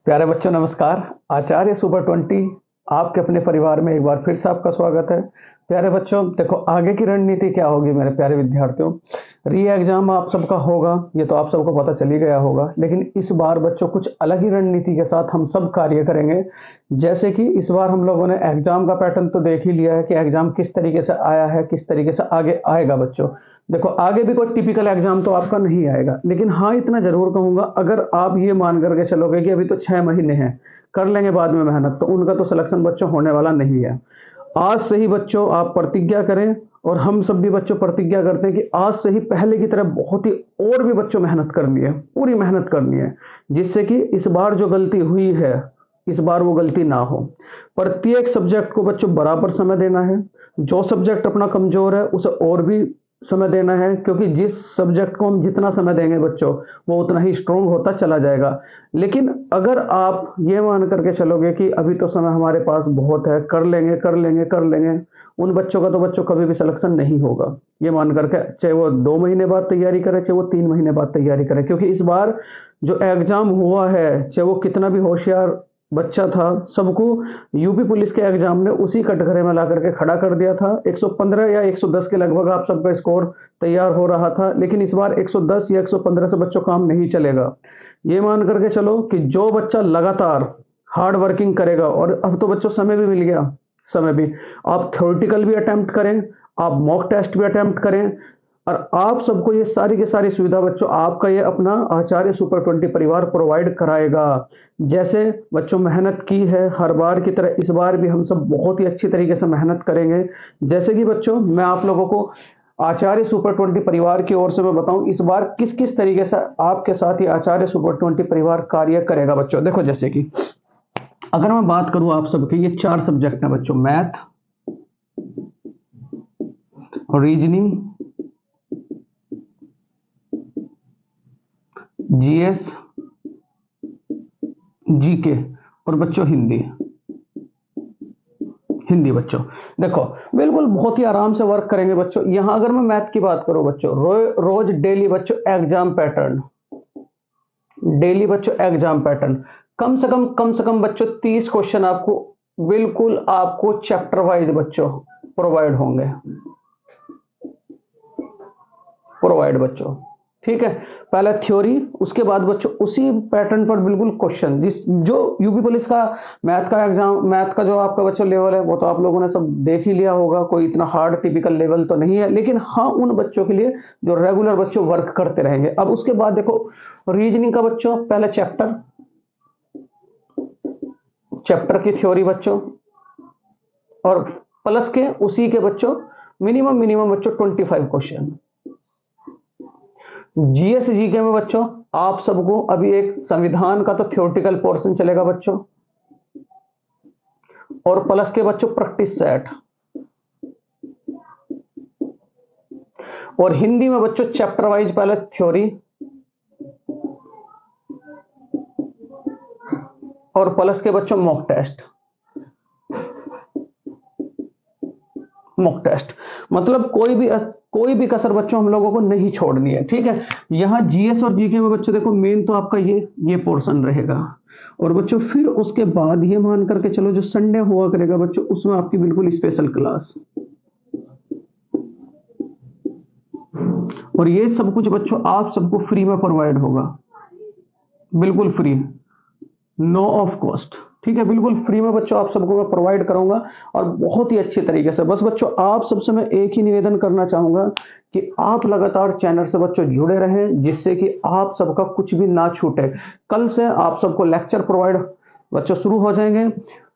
प्यारे बच्चों नमस्कार। आचार्य सुपर 20 आपके अपने परिवार में एक बार फिर से आपका स्वागत है। प्यारे बच्चों देखो, आगे की रणनीति क्या होगी मेरे प्यारे विद्यार्थियों। री एग्जाम आप सबका होगा, ये तो आप सबको पता चल ही गया होगा, लेकिन इस बार बच्चों कुछ अलग ही रणनीति के साथ हम सब कार्य करेंगे। जैसे कि इस बार हम लोगों ने एग्जाम का पैटर्न तो देख ही लिया है कि एग्जाम किस तरीके से आया है, किस तरीके से आगे आएगा। बच्चों देखो, आगे भी कोई टिपिकल एग्जाम तो आपका नहीं आएगा, लेकिन हाँ इतना जरूर कहूंगा, अगर आप ये मान करके चलोगे कि अभी तो 6 महीने हैं, कर लेंगे बाद में मेहनत, तो उनका तो सिलेक्शन बच्चों होने वाला नहीं है। आज से ही बच्चों आप प्रतिज्ञा करें, और हम सब भी बच्चों प्रतिज्ञा करते हैं कि आज से ही पहले की तरह बहुत ही और भी बच्चों मेहनत करनी है, पूरी मेहनत करनी है, जिससे कि इस बार जो गलती हुई है इस बार वो गलती ना हो। प्रत्येक सब्जेक्ट को बच्चों बराबर समय देना है। जो सब्जेक्ट अपना कमजोर है उसे और भी समय देना है, क्योंकि जिस सब्जेक्ट को हम जितना समय देंगे बच्चों वो उतना ही स्ट्रोंग होता चला जाएगा। लेकिन अगर आप ये मान करके चलोगे कि अभी तो समय हमारे पास बहुत है, कर लेंगे कर लेंगे कर लेंगे, उन बच्चों का तो बच्चों कभी भी सिलेक्शन नहीं होगा। ये मान करके, चाहे वो 2 महीने बाद तैयारी करे, चाहे वो 3 महीने बाद तैयारी करे, क्योंकि इस बार जो एग्जाम हुआ है, चाहे वो कितना भी होशियार बच्चा था, सबको यूपी पुलिस के एग्जाम ने उसी कटघरे में ला करके खड़ा कर दिया था। 115 या 110 के लगभग आप सबका स्कोर तैयार हो रहा था, लेकिन इस बार 110 या 115 से बच्चों काम नहीं चलेगा। ये मान करके चलो कि जो बच्चा लगातार हार्ड वर्किंग करेगा, और अब तो बच्चों समय भी मिल गया, समय भी आप थ्योरेटिकल भी अटेम्प्ट करें, आप मॉक टेस्ट भी अटेम्प्ट करें, और आप सबको ये सारी की सारी सुविधा बच्चों आपका ये अपना आचार्य सुपर 20 परिवार प्रोवाइड कराएगा। जैसे बच्चों मेहनत की है हर बार की तरह, इस बार भी हम सब बहुत ही अच्छी तरीके से मेहनत करेंगे। जैसे कि बच्चों मैं आप लोगों को आचार्य सुपर 20 परिवार की ओर से मैं बताऊं इस बार किस किस तरीके से आपके साथ ये आचार्य सुपर 20 परिवार कार्य करेगा। बच्चों देखो, जैसे कि अगर मैं बात करूं आप सबके, ये 4 सब्जेक्ट हैं बच्चों: मैथ, रीजनिंग, जीएस, जीके और बच्चों हिंदी। हिंदी बच्चों देखो बिल्कुल बहुत ही आराम से वर्क करेंगे बच्चों। यहां अगर मैं मैथ की बात करूं बच्चों, रोज डेली बच्चों एग्जाम पैटर्न, डेली बच्चों एग्जाम पैटर्न, कम से कम बच्चों 30 क्वेश्चन आपको बिल्कुल आपको चैप्टर वाइज बच्चों प्रोवाइड होंगे, प्रोवाइड बच्चों। ठीक है, पहले थ्योरी, उसके बाद बच्चों उसी पैटर्न पर बिल्कुल क्वेश्चन, जिस जो यूपी पुलिस का मैथ का एग्जाम, मैथ का जो आपका बच्चों लेवल है वो तो आप लोगों ने सब देख ही लिया होगा, कोई इतना हार्ड टिपिकल लेवल तो नहीं है, लेकिन हाँ उन बच्चों के लिए जो रेगुलर बच्चों वर्क करते रहेंगे। अब उसके बाद देखो रीजनिंग का बच्चों पहले चैप्टर, चैप्टर की थ्योरी बच्चों, और प्लस के उसी के बच्चों मिनिमम बच्चों 25 क्वेश्चन। जीएस जीके में बच्चों आप सबको अभी एक संविधान का तो थ्योरेटिकल पोर्शन चलेगा बच्चों, और प्लस के बच्चों प्रैक्टिस सेट, और हिंदी में बच्चों चैप्टर वाइज पहले थ्योरी और प्लस के बच्चों मॉक टेस्ट। मॉक टेस्ट मतलब कोई भी कसर बच्चों हम लोगों को नहीं छोड़नी है। ठीक है, यहां जीएस और जीके में बच्चों देखो मेन तो आपका ये पोर्शन रहेगा, और बच्चों फिर उसके बाद ये मान करके चलो जो संडे हुआ करेगा बच्चों उसमें आपकी बिल्कुल स्पेशल क्लास, और ये सब कुछ बच्चों आप सबको फ्री में प्रोवाइड होगा, बिल्कुल फ्री, नो ऑफ कॉस्ट। ठीक है, बिल्कुल फ्री में बच्चों आप सबको मैं प्रोवाइड करूंगा, और बहुत ही अच्छी तरीके से। बस बच्चों आप सबसे मैं एक ही निवेदन करना चाहूंगा कि आप लगातार चैनल से बच्चों जुड़े रहें, जिससे कि आप सबका कुछ भी ना छूटे। कल से आप सबको लेक्चर प्रोवाइड बच्चों शुरू हो जाएंगे।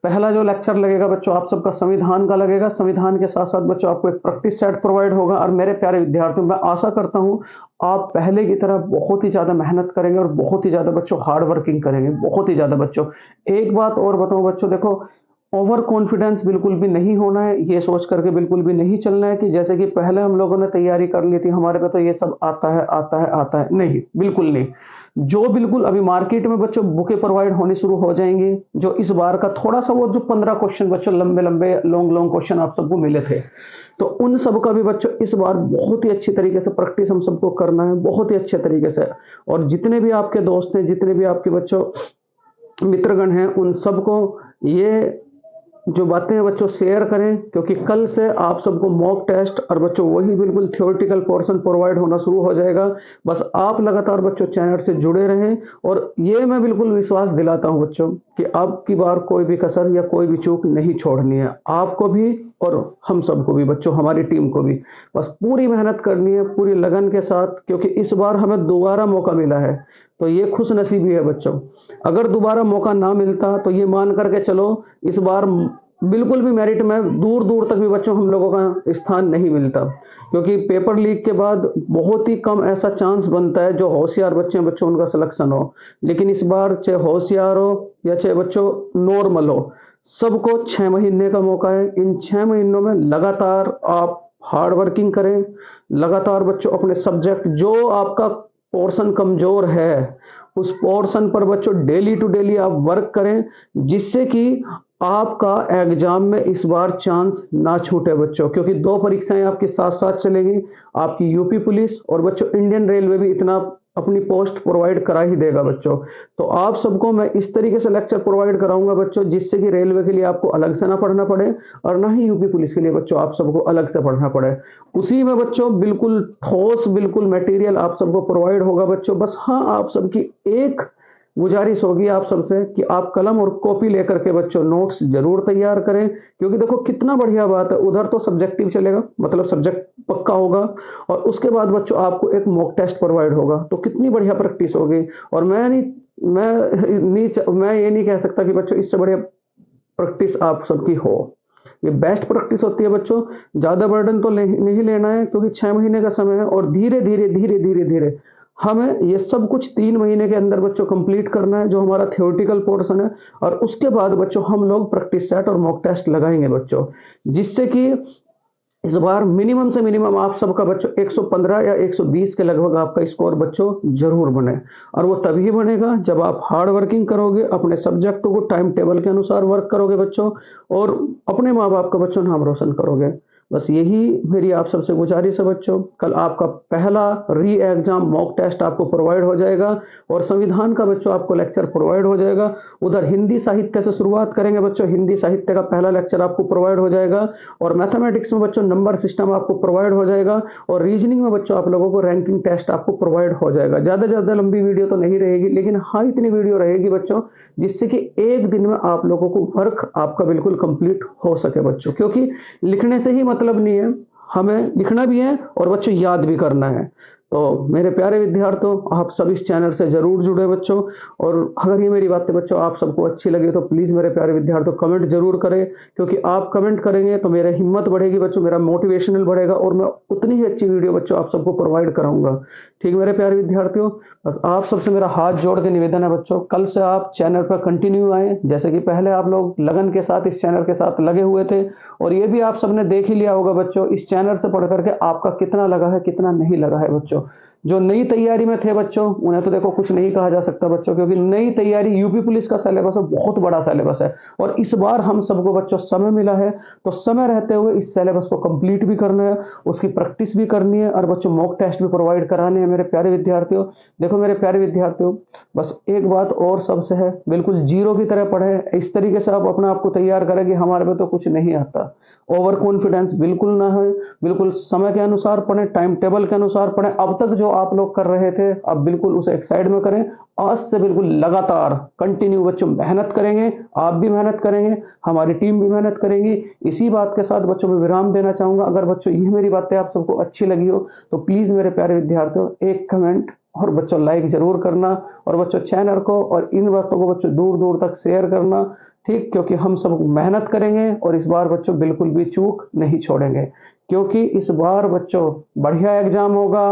पहला जो लेक्चर लगेगा बच्चों आप सबका संविधान का लगेगा, संविधान के साथ साथ बच्चों आपको एक प्रैक्टिस सेट प्रोवाइड होगा। और मेरे प्यारे विद्यार्थियों, मैं आशा करता हूं आप पहले की तरह बहुत ही ज्यादा मेहनत करेंगे, और बहुत ही ज्यादा बच्चों हार्ड वर्किंग करेंगे, बहुत ही ज्यादा बच्चों। एक बात और बताऊं बच्चों, देखो ओवर कॉन्फिडेंस बिल्कुल भी नहीं होना है, ये सोच करके बिल्कुल भी नहीं चलना है कि जैसे कि पहले हम लोगों ने तैयारी कर ली थी, हमारे पे तो ये सब आता है आता है आता है, नहीं, बिल्कुल नहीं। जो बिल्कुल अभी मार्केट में बच्चों बुकें प्रोवाइड होनी शुरू हो जाएंगी, जो इस बार का थोड़ा सा वो जो 15 क्वेश्चन बच्चों लंबे लंबे लॉन्ग क्वेश्चन आप सबको मिले थे, तो उन सब का भी बच्चों इस बार बहुत ही अच्छी तरीके से प्रैक्टिस हम सबको करना है, बहुत ही अच्छे तरीके से। और जितने भी आपके दोस्त हैं, जितने भी आपके बच्चों मित्रगण हैं उन सबको ये जो बातें हैं बच्चों शेयर करें, क्योंकि कल से आप सबको मॉक टेस्ट और बच्चों वही बिल्कुल थ्योरेटिकल पोर्शन प्रोवाइड होना शुरू हो जाएगा। बस आप लगातार बच्चों चैनल से जुड़े रहें, और ये मैं बिल्कुल विश्वास दिलाता हूं बच्चों कि अब की बार कोई भी कसर या कोई भी चूक नहीं छोड़नी है, आपको भी और हम सबको भी बच्चों, हमारी टीम को भी। बस पूरी मेहनत करनी है पूरी लगन के साथ, क्योंकि इस बार हमें दोबारा मौका मिला है, तो ये खुश नसीबी है बच्चों। अगर दोबारा मौका ना मिलता तो ये मान करके चलो इस बार बिल्कुल भी मेरिट में दूर दूर तक भी बच्चों हम लोगों का स्थान नहीं मिलता, क्योंकि पेपर लीक के बाद बहुत ही कम ऐसा चांस बनता है जो होशियार बच्चे हैं बच्चों उनका सिलेक्शन हो। लेकिन इस बार चाहे होशियार हो या चाहे बच्चों नॉर्मल हो, सबको 6 महीने का मौका है। इन 6 महीनों में लगातार आप हार्ड वर्किंग करें, लगातार बच्चों अपने सब्जेक्ट जो आपका पोर्शन कमजोर है उस पोर्शन पर बच्चों डेली टू डेली आप वर्क करें, जिससे कि आपका एग्जाम में इस बार चांस ना छूटे बच्चों। क्योंकि 2 परीक्षाएं आपके साथ साथ चलेगी, आपकी यूपी पुलिस और बच्चों इंडियन रेलवे भी इतना अपनी पोस्ट प्रोवाइड करा ही देगा बच्चों। तो आप सबको मैं इस तरीके से लेक्चर प्रोवाइड कराऊंगा बच्चों, जिससे कि रेलवे के लिए आपको अलग से ना पढ़ना पड़े और ना ही यूपी पुलिस के लिए बच्चों आप सबको अलग से पढ़ना पड़े। उसी में बच्चों बिल्कुल ठोस बिल्कुल मटेरियल आप सबको प्रोवाइड होगा बच्चों। बस हाँ, आप सबकी एक गुजारिश होगी आप सबसे कि आप कलम और कॉपी लेकर के बच्चों नोट्स जरूर तैयार करें, क्योंकि देखो कितना बढ़िया बात है, उधर तो सब्जेक्टिव चलेगा, मतलब सब्जेक्ट पक्का होगा, और उसके बाद बच्चों आपको एक मॉक टेस्ट प्रोवाइड होगा, तो कितनी बढ़िया प्रैक्टिस होगी। और मैं ये नहीं कह सकता कि बच्चों इससे बढ़िया प्रैक्टिस आप सबकी हो। ये बेस्ट प्रैक्टिस होती है बच्चों। ज्यादा बर्डन तो नहीं लेना है, क्योंकि 6 महीने का समय है, और धीरे धीरे धीरे धीरे धीरे हमें ये सब कुछ 3 महीने के अंदर बच्चों कंप्लीट करना है, जो हमारा थ्योरेटिकल पोर्शन है। और उसके बाद बच्चों हम लोग प्रैक्टिस सेट और मॉक टेस्ट लगाएंगे बच्चों, जिससे कि इस बार मिनिमम से मिनिमम आप सबका बच्चों 115 या 120 के लगभग आपका स्कोर बच्चों जरूर बने। और वो तभी बनेगा जब आप हार्ड वर्किंग करोगे, अपने सब्जेक्ट को टाइम टेबल के अनुसार वर्क करोगे बच्चों, और अपने माँ बाप का बच्चों नाम रोशन करोगे। बस यही मेरी आप सबसे गुजारिश है बच्चों। कल आपका पहला री एग्जाम मॉक टेस्ट आपको प्रोवाइड हो जाएगा, और संविधान का बच्चों आपको लेक्चर प्रोवाइड हो जाएगा। उधर हिंदी साहित्य से शुरुआत करेंगे बच्चों, हिंदी साहित्य का पहला लेक्चर आपको प्रोवाइड हो जाएगा, और मैथमेटिक्स में बच्चों नंबर सिस्टम आपको प्रोवाइड हो जाएगा, और रीजनिंग में बच्चों आप लोगों को रैंकिंग टेस्ट आपको प्रोवाइड हो जाएगा। ज्यादा लंबी वीडियो तो नहीं रहेगी, लेकिन हाँ इतनी वीडियो रहेगी बच्चों जिससे कि एक दिन में आप लोगों को वर्क आपका बिल्कुल कंप्लीट हो सके बच्चों। क्योंकि लिखने से ही मतलब नहीं है, हमें लिखना भी है और बच्चों याद भी करना है। तो मेरे प्यारे विद्यार्थियों, आप सब इस चैनल से जरूर जुड़े बच्चों। और अगर ये मेरी बातें बच्चों आप सबको अच्छी लगी तो प्लीज मेरे प्यारे विद्यार्थियों कमेंट जरूर करें, क्योंकि आप कमेंट करेंगे तो मेरा हिम्मत बढ़ेगी बच्चों, मेरा मोटिवेशनल बढ़ेगा, और मैं उतनी ही अच्छी वीडियो बच्चों आप सबको प्रोवाइड कराऊंगा। ठीक मेरे प्यारे विद्यार्थियों, बस आप सबसे मेरा हाथ जोड़ के निवेदन है बच्चों, कल से आप चैनल पर कंटिन्यू आए, जैसे कि पहले आप लोग लगन के साथ इस चैनल के साथ लगे हुए थे। और ये भी आप सबने देख ही लिया होगा बच्चों, इस चैनल से पढ़ करके आपका कितना लगा है कितना नहीं लगा है बच्चों। जो नई तैयारी में थे बच्चों उन्हें तो देखो कुछ नहीं कहा जा सकता बच्चों, क्योंकि नई तैयारी यूपी पुलिस का सिलेबस है, बहुत बड़ा सिलेबस है, और इस बार हम सबको बच्चों समय मिला है, तो समय रहते हुए इस सिलेबस को कंप्लीट भी करना है, उसकी प्रैक्टिस भी करनी है, और बच्चों मॉक टेस्ट भी प्रोवाइड कराने हैं मेरे प्यारे विद्यार्थियों। देखो मेरे प्यारे विद्यार्थियों, बस एक बात और सबसे है, बिल्कुल जीरो की तरह पढ़े, इस तरीके से आप अपने आप को तैयार करें कि हमारे में तो कुछ नहीं आता। ओवर कॉन्फिडेंस बिल्कुल ना है, बिल्कुल समय के अनुसार पढ़े, टाइम टेबल के अनुसार पढ़े। अब तक जो आप लोग कर रहे थे अब बिल्कुल उसे एक साइड में करें, आज से बिल्कुल लगातार कंटिन्यू बच्चों मेहनत करेंगे, आप भी मेहनत करेंगे, हमारी टीम भी मेहनत करेंगी। इसी बात के साथ बच्चों में विराम देना चाहूंगा। अगर बच्चों ये मेरी बातें आप सबको अच्छी लगी हो तो प्लीज मेरे प्यारे विद्यार्थियों एक कमेंट और बच्चों लाइक जरूर करना, और बच्चों चैनल को और इन बातों को बच्चों दूर दूर तक शेयर करना। ठीक, क्योंकि हम सब मेहनत करेंगे और इस बार बच्चों बिल्कुल भी चूक नहीं छोड़ेंगे, क्योंकि इस बार बच्चों बढ़िया एग्जाम होगा,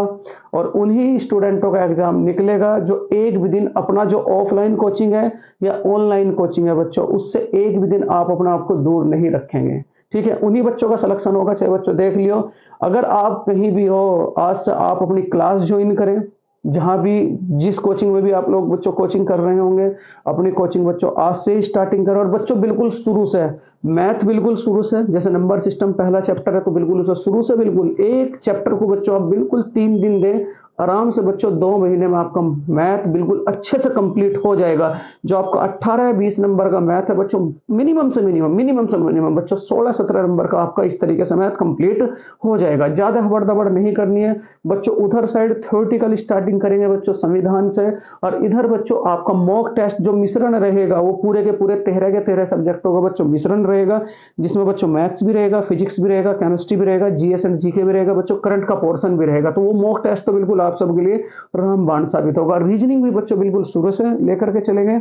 और उन्हीं स्टूडेंटों का एग्जाम निकलेगा जो एक भी दिन अपना जो ऑफलाइन कोचिंग है या ऑनलाइन कोचिंग है बच्चों, उससे एक भी दिन आप अपना आपको दूर नहीं रखेंगे। ठीक है, उन्हीं बच्चों का सिलेक्शन होगा। चाहे बच्चों देख लियो, अगर आप कहीं भी हो, आज से आप अपनी क्लास ज्वाइन करें, जहां भी जिस कोचिंग में भी आप लोग बच्चों कोचिंग कर रहे होंगे, अपनी कोचिंग बच्चों आज से ही स्टार्टिंग करें, और बच्चों बिल्कुल शुरू से मैथ बिल्कुल शुरू से, जैसे नंबर सिस्टम पहला चैप्टर है तो बिल्कुल उसे शुरू से बिल्कुल एक चैप्टर को बच्चों आप बिल्कुल 3 दिन दें, आराम से बच्चों 2 महीने में आपका मैथ बिल्कुल अच्छे से कंप्लीट हो जाएगा। जो आपका 18 या 20 नंबर का मैथ है बच्चों, मिनिमम से मिनिमम बच्चों 16-17 नंबर का आपका इस तरीके से मैथ कंप्लीट हो जाएगा। ज़्यादा हबड़-दबड़ नहीं करनी है बच्चों। उधर साइड थ्योरेटिकल स्टार्टिंग करेंगे बच्चों संविधान से, और इधर बच्चों आपका मॉक टेस्ट जो मिश्रण रहेगा वो पूरे के पूरे 13 के 13 सब्जेक्टों का बच्चों मिश्रण रहेगा, जिसमें बच्चों मैथ्स भी रहेगा, फिजिक्स भी रहेगा, केमिस्ट्री भी रहेगा, जीएस एंड जीके भी रहेगा बच्चों, करंट का पोर्शन भी रहेगा। तो वो मॉक टेस्ट तो बिल्कुल आप सबके लिए रामबाण साबित होगा। रीजनिंग भी बच्चों बिल्कुल शुरू से लेकर के चलेंगे,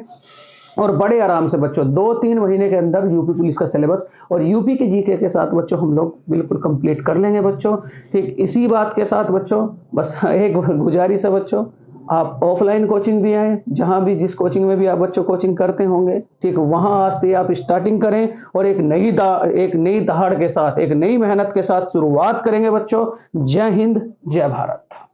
और बड़े आराम से बच्चों 2-3 महीने के अंदर यूपी पुलिस का सिलेबस और यूपी के जीके के साथ बच्चों हम लोग बिल्कुल कंप्लीट कर लेंगे बच्चों। ठीक इसी बात के साथ बच्चों बस एक गुजारिश है बच्चों, आप ऑफलाइन कोचिंग भी आए, जहां भी जिस कोचिंग में भी आप बच्चों कोचिंग करते होंगे, ठीक वहां आज से आप स्टार्टिंग करें और एक नई दहाड़ के साथ, एक नई मेहनत के साथ शुरुआत करेंगे बच्चों। जय हिंद, जय भारत।